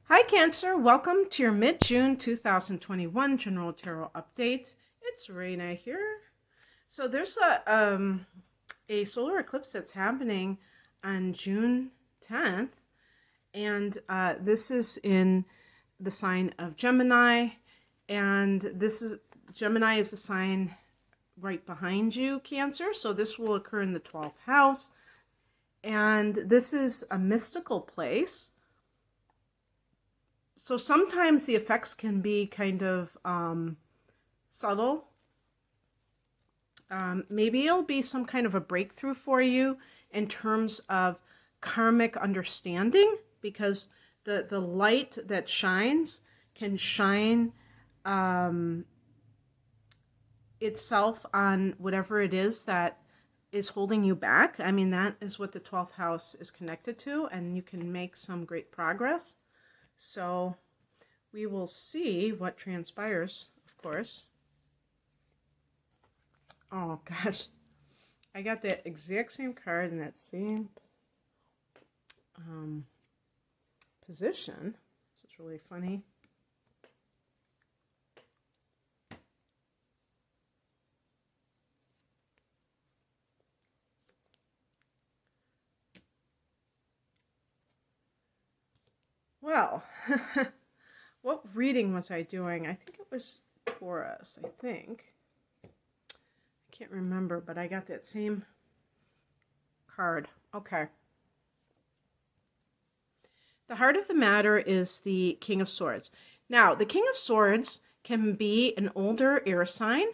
Hi Cancer, welcome to your mid-June 2021 General Tarot Update. It's Raina here. So there's a solar eclipse that's happening on June 10th, and this is in the sign of Gemini, and Gemini is the sign right behind you, Cancer, so this will occur in the 12th house, and this is a mystical place. So sometimes the effects can be kind of subtle. Maybe it'll be some kind of a breakthrough for you in terms of karmic understanding, because the light that shines can shine itself on whatever it is that is holding you back. I mean, that is what the 12th house is connected to, and you can make some great progress. So we will see what transpires, of course. Oh gosh, I got that exact same card in that same position. This is really funny. Well, what reading was I doing? I think it was Taurus, I think. I can't remember, but I got that same card. Okay. The heart of the matter is the King of Swords. Now, the King of Swords can be an older air sign.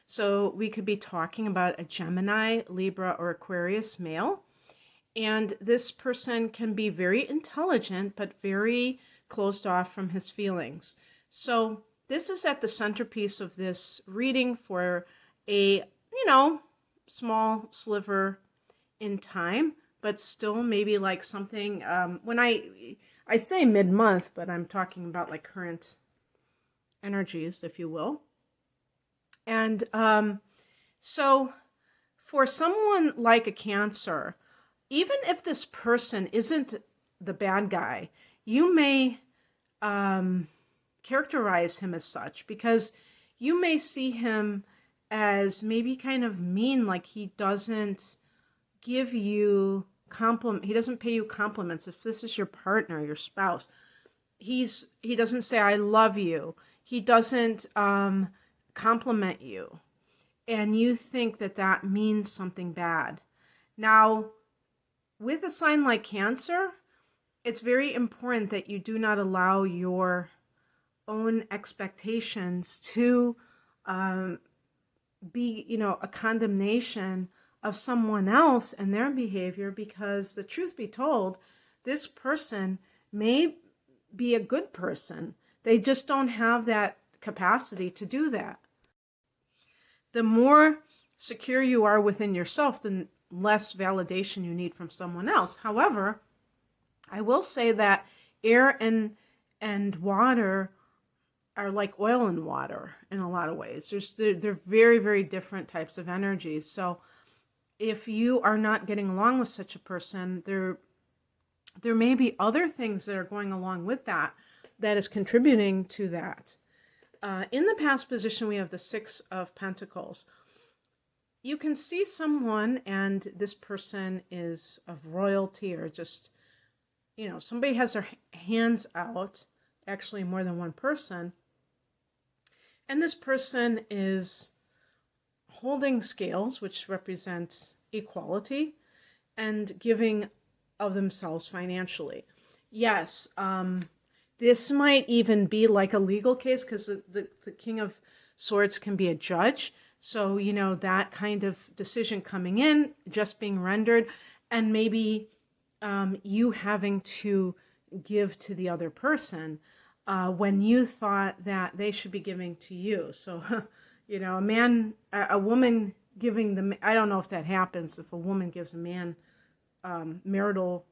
So we could be talking about a Gemini, Libra, or Aquarius male. And this person can be very intelligent, but very closed off from his feelings. So this is at the centerpiece of this reading for a, small sliver in time, but still maybe like something, when I say mid-month, but I'm talking about like current energies, if you will. And so for someone like a Cancer, even if this person isn't the bad guy, you may characterize him as such, because you may see him as maybe kind of mean, like he doesn't give you he doesn't pay you compliments. If this is your partner, your spouse, he doesn't say I love you. He doesn't compliment you, and you think that that means something bad. Now, with a sign like Cancer, it's very important that you do not allow your own expectations to be, a condemnation of someone else and their behavior, because the truth be told, this person may be a good person. They just don't have that capacity to do that. The more secure you are within yourself, the less validation you need from someone else. However, I will say that air and water are like oil and water in a lot of ways. They're very, very different types of energies. So if you are not getting along with such a person, there may be other things that are going along with that is contributing to that. In the past position, we have the Six of Pentacles. You can see someone, and this person is of royalty, or just, somebody has their hands out, actually more than one person. And this person is holding scales, which represents equality, and giving of themselves financially. Yes, this might even be like a legal case, because the King of Swords can be a judge. So, that kind of decision coming in, just being rendered, and maybe you having to give to the other person when you thought that they should be giving to you. So, a woman giving I don't know if that happens, if a woman gives a man marital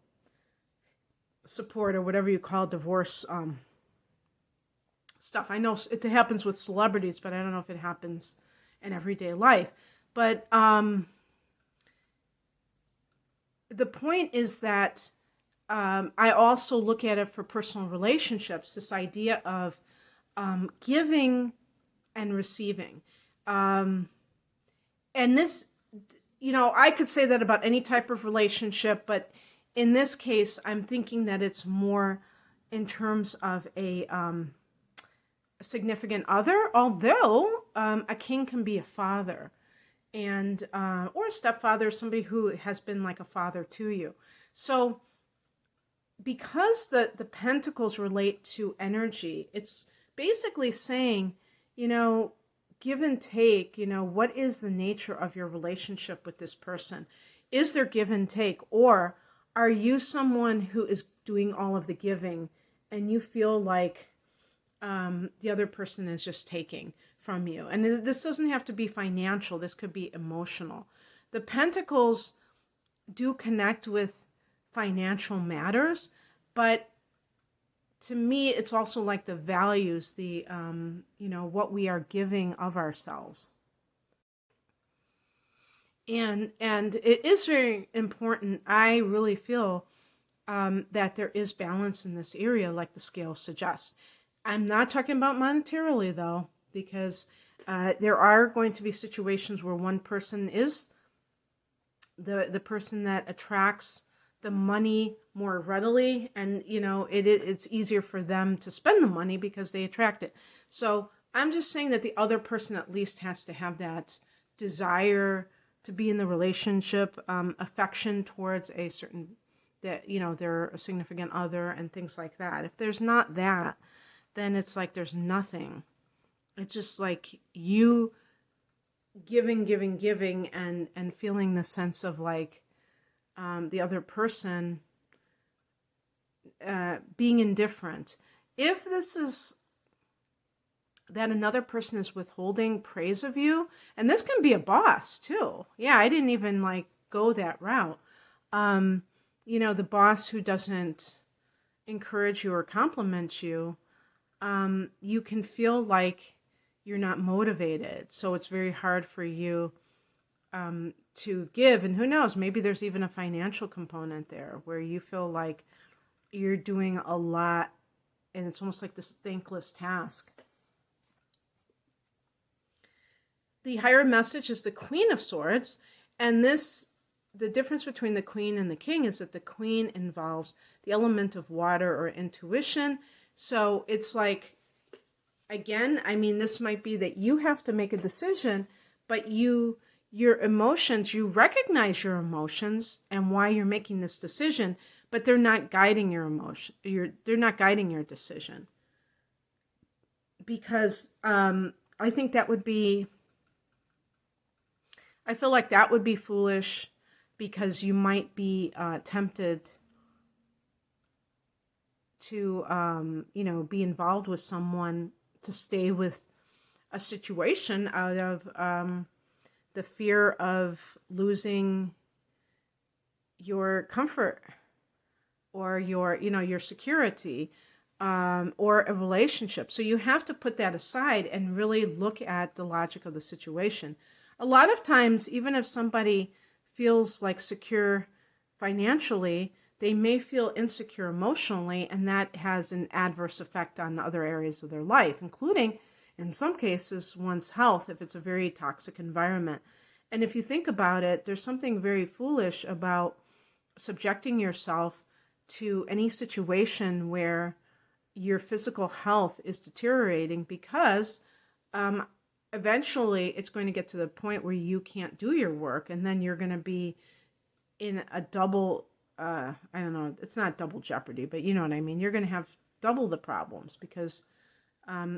support, or whatever you call divorce stuff. I know it happens with celebrities, but I don't know if it happens in everyday life. But the point is that I also look at it for personal relationships, this idea of giving and receiving. And this, I could say that about any type of relationship, but in this case, I'm thinking that it's more in terms of a significant other, although a king can be a father and or a stepfather, somebody who has been like a father to you. So because the pentacles relate to energy, it's basically saying, give and take, what is the nature of your relationship with this person? Is there give and take? Or are you someone who is doing all of the giving and you feel like the other person is just taking from you? And this doesn't have to be financial. This could be emotional. The pentacles do connect with financial matters, but to me, it's also like the values, the, what we are giving of ourselves. And it is very important, I really feel, that there is balance in this area, like the scale suggests. I'm not talking about monetarily, though, because there are going to be situations where one person is the person that attracts the money more readily, and it's easier for them to spend the money because they attract it. So I'm just saying that the other person at least has to have that desire to be in the relationship, affection towards a certain, that they're a significant other and things like that. If there's not that, then it's like there's nothing. It's just like you giving and feeling the sense of like the other person being indifferent. If this is that another person is withholding praise of you, and this can be a boss too. Yeah, I didn't even like go that route. The boss who doesn't encourage you or compliment you, you can feel like you're not motivated. So it's very hard for you to give. And who knows, maybe there's even a financial component there where you feel like you're doing a lot and it's almost like this thankless task. The higher message is the Queen of Swords, and the difference between the Queen and the King is that the Queen involves the element of water or intuition. So it's like, again, this might be that you have to make a decision, but your emotions, you recognize your emotions and why you're making this decision, but they're not guiding your emotion. They're not guiding your decision, because I think that would be. I feel like that would be foolish, because you might be tempted to, be involved with someone, to stay with a situation out of the fear of losing your comfort or your security, or a relationship. So you have to put that aside and really look at the logic of the situation. A lot of times, even if somebody feels like secure financially, they may feel insecure emotionally, and that has an adverse effect on other areas of their life, including, in some cases, one's health, if it's a very toxic environment. And if you think about it, there's something very foolish about subjecting yourself to any situation where your physical health is deteriorating, because eventually it's going to get to the point where you can't do your work, and then you're going to be in a double, I don't know, it's not double jeopardy, but you know what I mean. You're going to have double the problems, because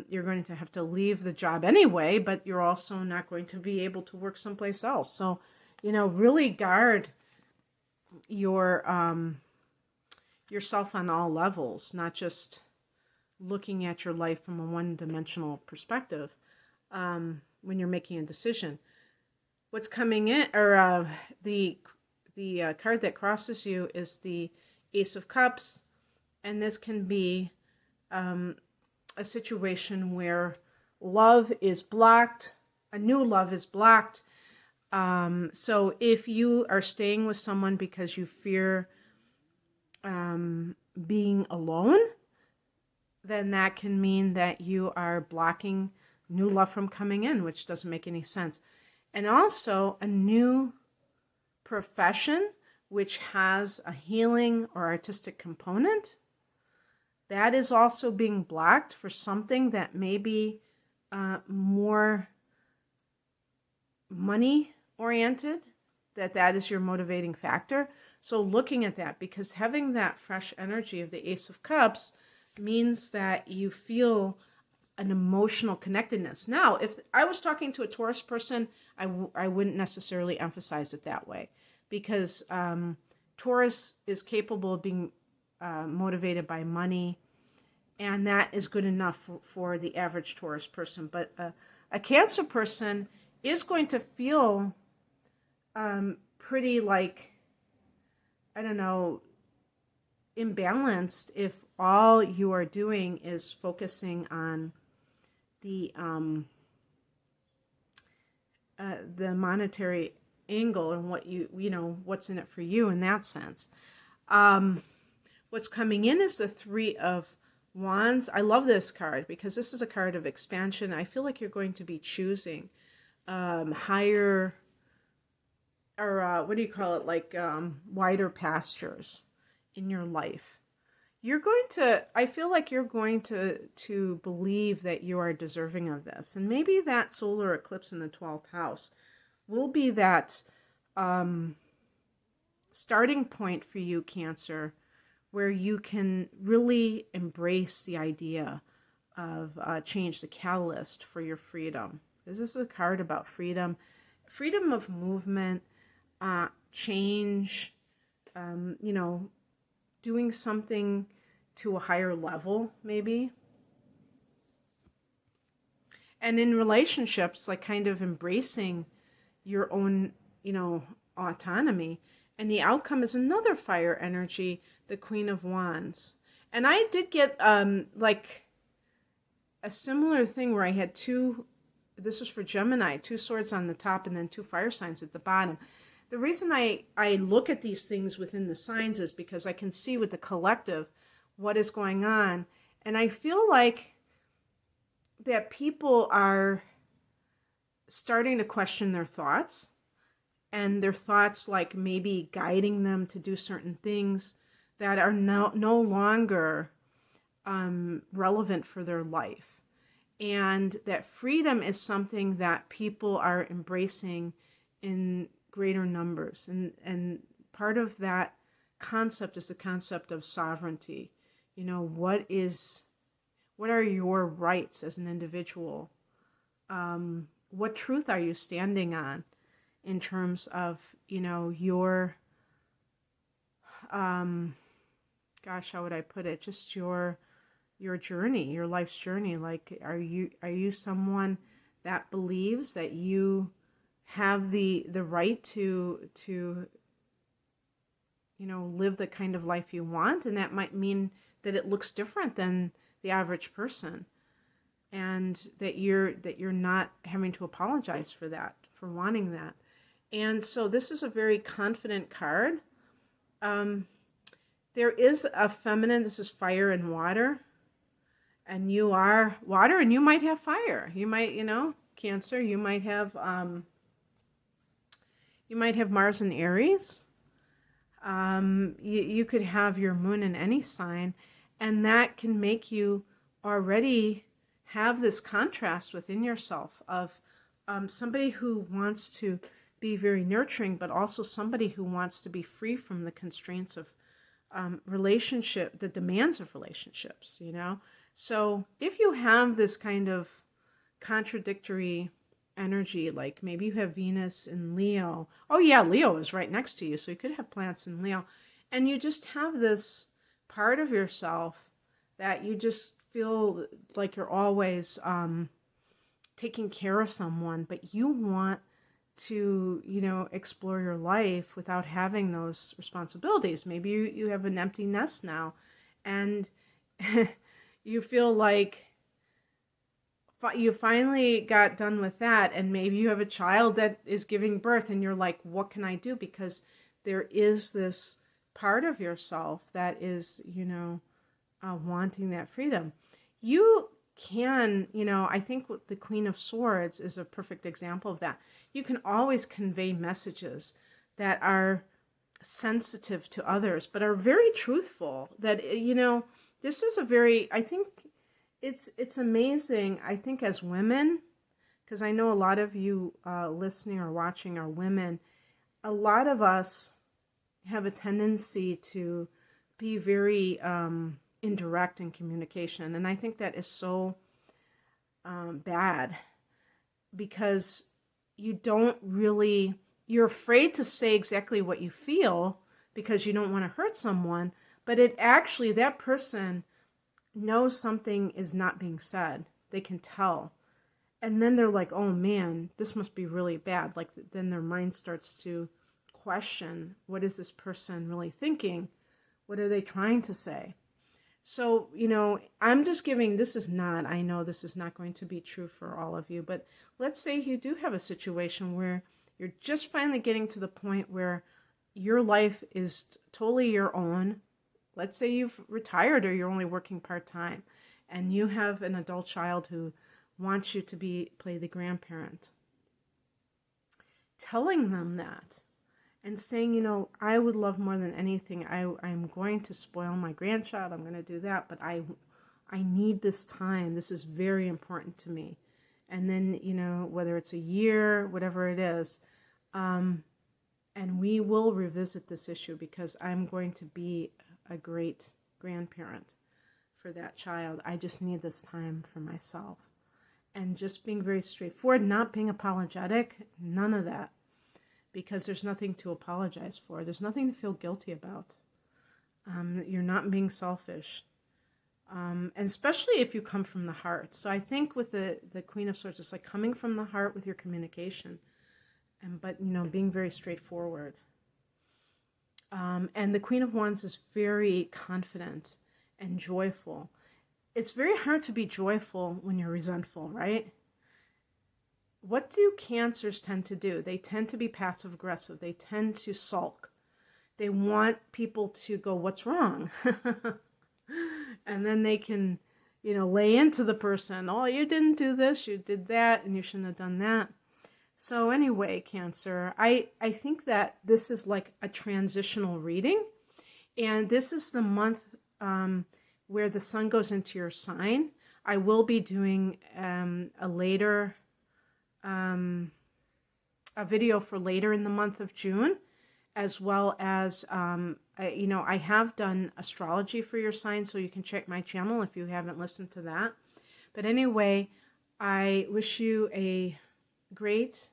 you're going to have to leave the job anyway, but you're also not going to be able to work someplace else. So, really guard your yourself on all levels, not just looking at your life from a one-dimensional perspective. When you're making a decision, what's coming in, or the card that crosses you is the Ace of Cups, and this can be a situation where love is blocked, a new love is blocked. So if you are staying with someone because you fear being alone, then that can mean that you are blocking new love from coming in, which doesn't make any sense. And also a new profession, which has a healing or artistic component, that is also being blocked for something that may be more money oriented, that is your motivating factor. So looking at that, because having that fresh energy of the Ace of Cups means that you feel an emotional connectedness. Now, if I was talking to a Taurus person, I wouldn't necessarily emphasize it that way, because Taurus is capable of being motivated by money, and that is good enough for the average Taurus person. But a Cancer person is going to feel pretty like, I don't know, imbalanced if all you are doing is focusing on the monetary angle and what you know what's in it for you in that sense. What's coming in is the Three of Wands. I love this card because this is a card of expansion. I feel like you're going to be choosing higher, or what do you call it, like wider pastures in your life. You're going to, I feel like you're going to believe that you are deserving of this. And maybe that solar eclipse in the 12th house will be that starting point for you, Cancer, where you can really embrace the idea of change, the catalyst for your freedom. This is a card about freedom, freedom of movement, change, doing something to a higher level, maybe. And in relationships, like kind of embracing your own, autonomy. And the outcome is another fire energy, the Queen of Wands. And I did get like a similar thing where I had two, this was for Gemini, 2 swords on the top and then 2 fire signs at the bottom. The reason I look at these things within the signs is because I can see with the collective what is going on. And I feel like that people are starting to question their thoughts, and their thoughts like maybe guiding them to do certain things that are no longer relevant for their life. And that freedom is something that people are embracing in greater numbers. And part of that concept is the concept of sovereignty. What are your rights as an individual? What truth are you standing on in terms of, your, how would I put it? Just your journey, your life's journey. Like, are you someone that believes that you have the right to live the kind of life you want? And that might mean that it looks different than the average person, and that you're not having to apologize for that, for wanting that. And so this is a very confident card. There is a feminine, this is fire and water, and you are water, and you might have fire. You might, Cancer, you might have Mars and Aries. You could have your moon in any sign, and that can make you already have this contrast within yourself of somebody who wants to be very nurturing, but also somebody who wants to be free from the constraints of relationship, the demands of relationships, So if you have this kind of contradictory energy, like maybe you have Venus in Leo. Oh yeah, Leo is right next to you, so you could have planets in Leo. And you just have this part of yourself that you just feel like you're always taking care of someone, but you want to, explore your life without having those responsibilities. Maybe you have an empty nest now, and you feel like you finally got done with that, and maybe you have a child that is giving birth, and you're like, what can I do? Because there is this part of yourself that is, wanting that freedom. You can, I think the Queen of Swords is a perfect example of that. You can always convey messages that are sensitive to others, but are very truthful. That, this is a very, I think it's amazing, I think, as women, because I know a lot of you listening or watching are women. A lot of us have a tendency to be very indirect in communication. And I think that is so bad, because you're afraid to say exactly what you feel because you don't want to hurt someone. But that person knows something is not being said. They can tell. And then they're like, oh man, this must be really bad. Like, then their mind starts to question, what is this person really thinking? What are they trying to say? So, I'm just giving, I know this is not going to be true for all of you, but let's say you do have a situation where you're just finally getting to the point where your life is totally your own. Let's say you've retired, or you're only working part-time, and you have an adult child who wants you to play the grandparent. Telling them that and saying, I would love more than anything, I'm going to spoil my grandchild, I'm going to do that, but I need this time. This is very important to me. And then, whether it's a year, whatever it is, and we will revisit this issue, because I'm going to be a great grandparent for that child. I just need this time for myself. And just being very straightforward, not being apologetic, none of that. Because there's nothing to apologize for. There's nothing to feel guilty about. You're not being selfish. And especially if you come from the heart. So I think with the Queen of Swords, it's like coming from the heart with your communication. But being very straightforward. And the Queen of Wands is very confident and joyful. It's very hard to be joyful when you're resentful, right? What do Cancers tend to do? They tend to be passive aggressive. They tend to sulk. They want people to go, what's wrong? And then they can, lay into the person. Oh, you didn't do this, you did that, and you shouldn't have done that. So anyway, Cancer, I think that this is like a transitional reading. And this is the month where the sun goes into your sign. I will be doing a video for later in the month of June, as well as, I have done astrology for your sign, so you can check my channel if you haven't listened to that. But anyway, I wish you a great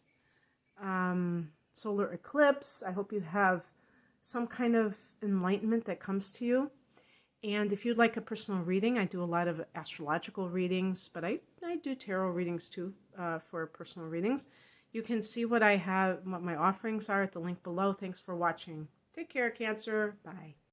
solar eclipse. I hope you have some kind of enlightenment that comes to you. And if you'd like a personal reading, I do a lot of astrological readings, but I do tarot readings too, for personal readings. You can see what I have, what my offerings are at the link below. Thanks for watching. Take care, Cancer. Bye.